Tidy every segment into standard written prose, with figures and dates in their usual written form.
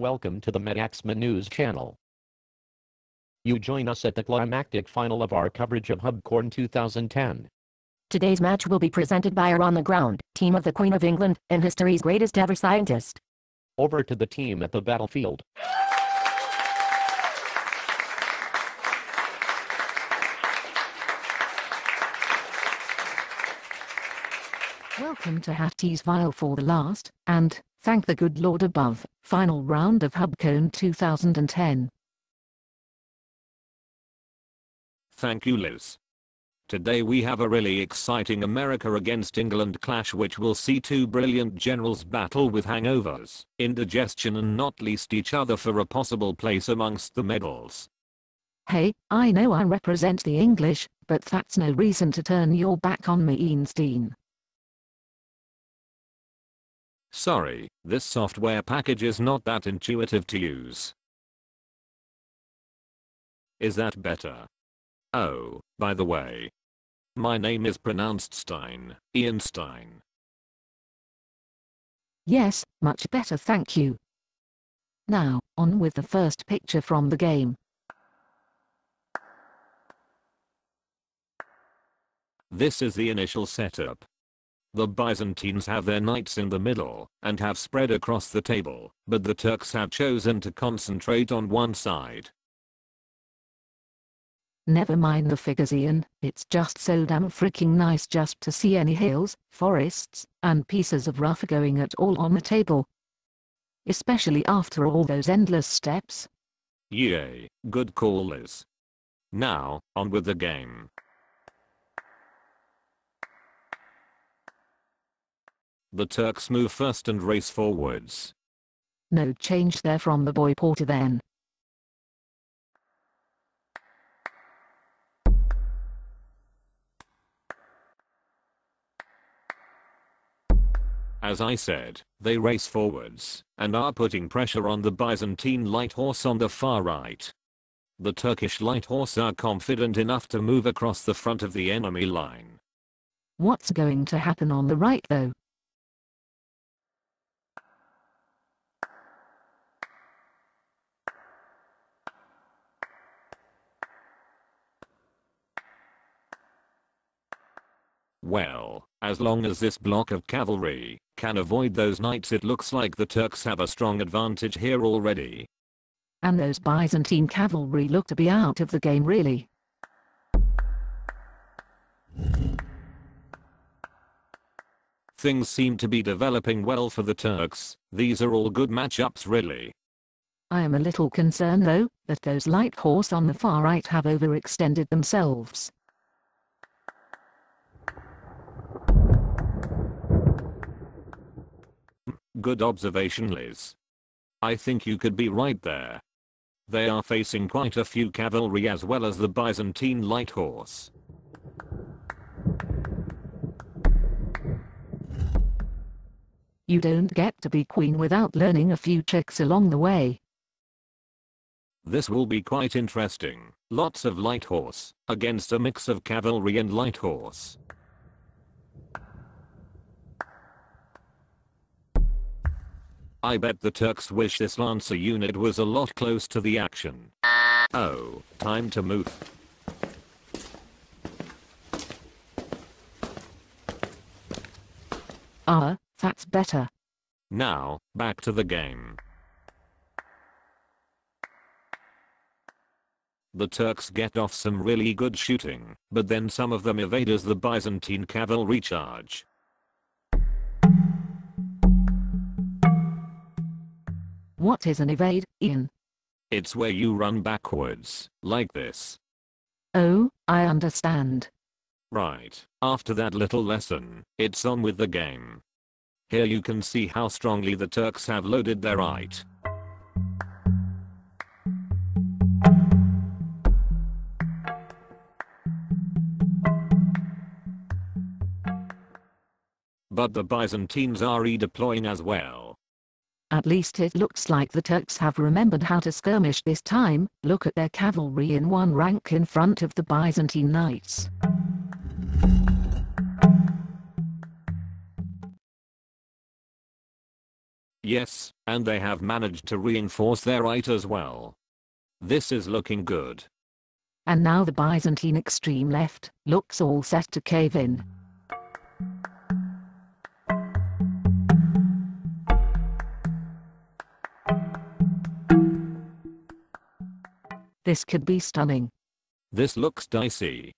welcome to the Madaxeman News channel. You join us at the climactic final of our coverage of hubcon 2010. Today's match will be presented by our on-the-ground team of the Queen of England and history's greatest ever scientist. Over to the team at the battlefield. Welcome to Hattie's Vial for the last, and, thank the good Lord above, final round of hubcon 2010. Thank you, Liz. Today we have a really exciting America against England clash which will see two brilliant generals battle with hangovers, indigestion and not least each other for a possible place amongst the medals. Hey, I know I represent the English, but that's no reason to turn your back on me, Einstein. Sorry, this software package is not that intuitive to use. Is that better? Oh, by the way, my name is pronounced Stein, Ian Stein. Yes, much better, thank you. Now, on with the first picture from the game. This is the initial setup. The Byzantines have their knights in the middle, and have spread across the table, but the Turks have chosen to concentrate on one side. Never mind the figures, Ian, it's just so damn freaking nice just to see any hills, forests, and pieces of rough going at all on the table. Especially after all those endless steps. Yay, good call, Liz. Now, on with the game. The Turks move first and race forwards. No change there from the boy Porter then. As I said, they race forwards, and are putting pressure on the Byzantine light horse on the far right. The Turkish light horse are confident enough to move across the front of the enemy line. What's going to happen on the right though? Well, as long as this block of cavalry can avoid those knights, it looks like the Turks have a strong advantage here already. And those Byzantine cavalry look to be out of the game really. Things seem to be developing well for the Turks. These are all good matchups really. I am a little concerned though, that those light horse on the far right have overextended themselves. Good observation, Liz. I think you could be right there. They are facing quite a few cavalry as well as the Byzantine light horse. You don't get to be queen without learning a few tricks along the way. This will be quite interesting. Lots of light horse against a mix of cavalry and light horse. I bet the Turks wish this lancer unit was a lot close to the action. Oh, time to move. Ah, that's better. Now, back to the game. The Turks get off some really good shooting, but then some of them evade as the Byzantine cavalry charge. What is an evade, Ian? It's where you run backwards, like this. Oh, I understand. Right, after that little lesson, it's on with the game. Here you can see how strongly the Turks have loaded their right. But the Byzantines are redeploying as well. At least it looks like the Turks have remembered how to skirmish this time. Look at their cavalry in one rank in front of the Byzantine knights. Yes, and they have managed to reinforce their right as well. This is looking good. And now the Byzantine extreme left looks all set to cave in. This could be stunning. This looks dicey.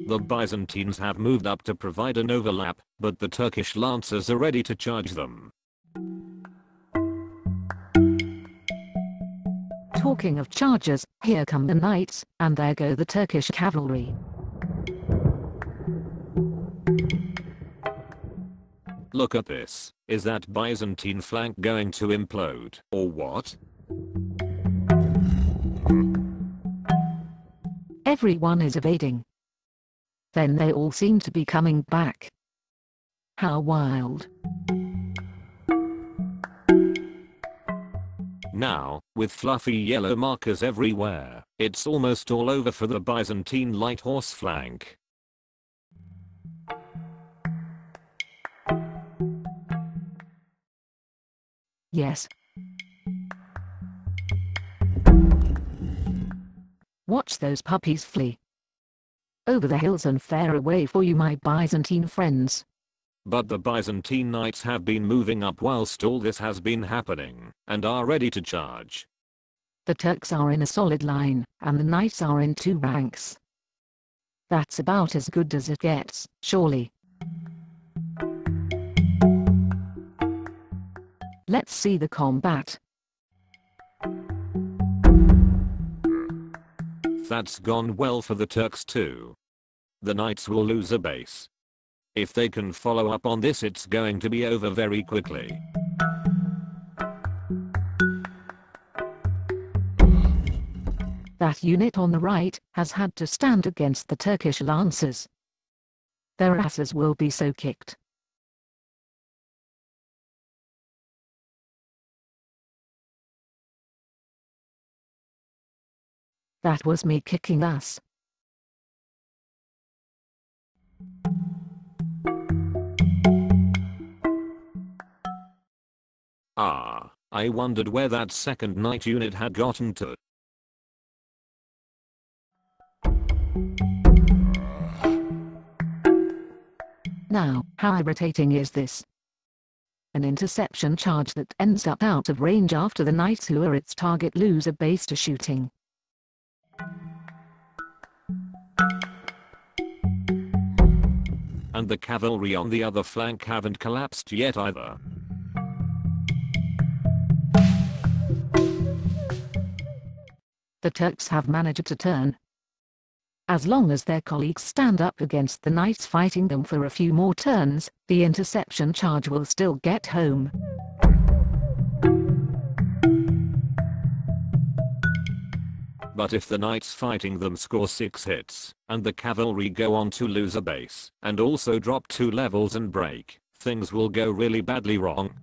The Byzantines have moved up to provide an overlap, but the Turkish lancers are ready to charge them. Talking of chargers, here come the knights, and there go the Turkish cavalry. Look at this. Is that Byzantine flank going to implode, or what? Everyone is evading. Then they all seem to be coming back. How wild. Now, with fluffy yellow markers everywhere, it's almost all over for the Byzantine light horse flank. Yes. Watch those puppies flee. Over the hills and fare away for you, my Byzantine friends. But the Byzantine knights have been moving up whilst all this has been happening, and are ready to charge. The Turks are in a solid line, and the knights are in 2 ranks. That's about as good as it gets, surely. Let's see the combat. That's gone well for the Turks too. The knights will lose a base. If they can follow up on this, it's going to be over very quickly. That unit on the right has had to stand against the Turkish lancers. Their asses will be so kicked. That was me kicking ass. Ah, I wondered where that second knight unit had gotten to. Now, how irritating is this? An interception charge that ends up out of range after the knights who are its target lose a base to shooting. And the cavalry on the other flank haven't collapsed yet either. The Turks have managed to turn. As long as their colleagues stand up against the knights fighting them for a few more turns, the interception charge will still get home. But if the knights fighting them score 6 hits, and the cavalry go on to lose a base, and also drop 2 levels and break, things will go really badly wrong.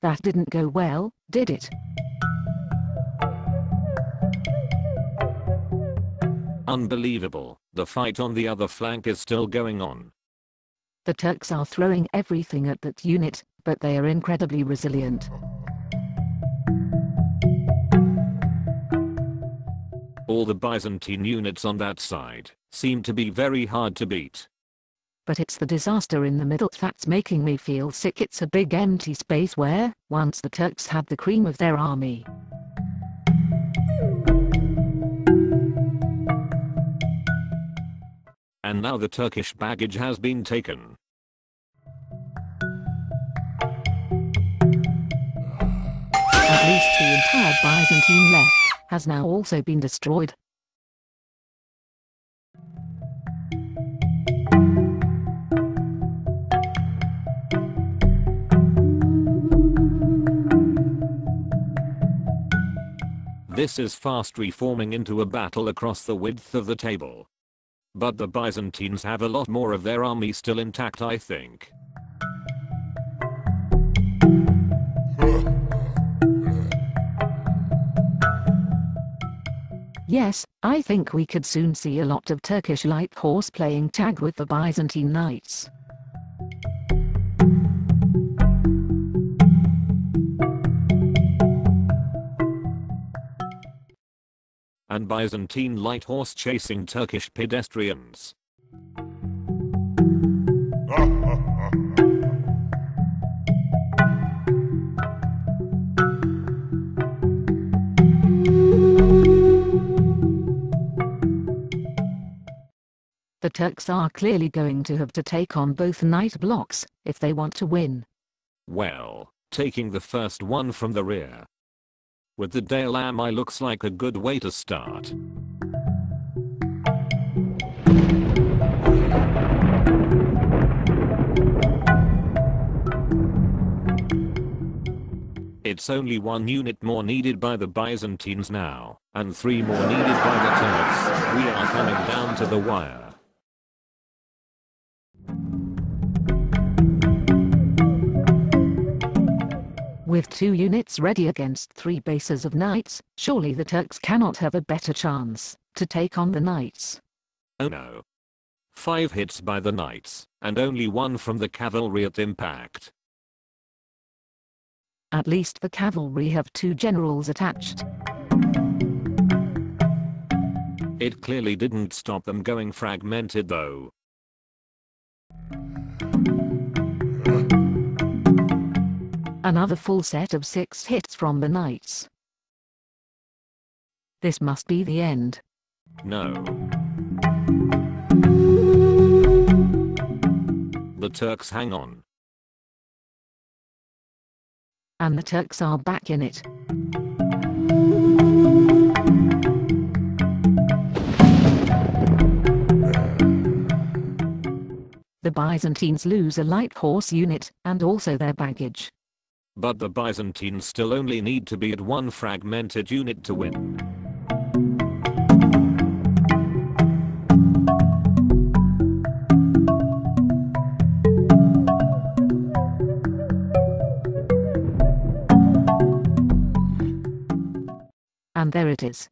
That didn't go well, did it? Unbelievable, the fight on the other flank is still going on. The Turks are throwing everything at that unit, but they are incredibly resilient. All the Byzantine units on that side seem to be very hard to beat. But it's the disaster in the middle that's making me feel sick. It's a big empty space where, once the Turks had the cream of their army. And now the Turkish baggage has been taken. At least the entire Byzantine left has now also been destroyed. This is fast reforming into a battle across the width of the table. But the Byzantines have a lot more of their army still intact, I think. Yes, I think we could soon see a lot of Turkish light horse playing tag with the Byzantine knights. And Byzantine light horse chasing Turkish pedestrians. The Turks are clearly going to have to take on both knight blocks if they want to win. Well, taking the first one from the rear with the Dale Ami looks like a good way to start. It's only 1 unit more needed by the Byzantines now, and 3 more needed by the Turks. We are coming down to the wire. With 2 units ready against 3 bases of knights, surely the Turks cannot have a better chance to take on the knights. Oh no. 5 hits by the knights, and only 1 from the cavalry at impact. At least the cavalry have 2 generals attached. It clearly didn't stop them going fragmented though. Another full set of 6 hits from the knights. This must be the end. No. The Turks hang on. And the Turks are back in it. The Byzantines lose a light horse unit and also their baggage. But the Byzantines still only need to be at 1 fragmented unit to win. And there it is.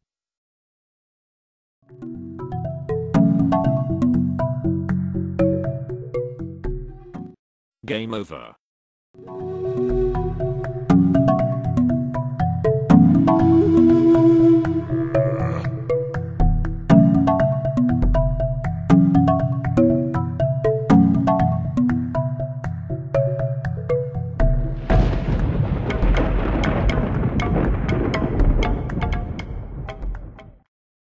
Game over.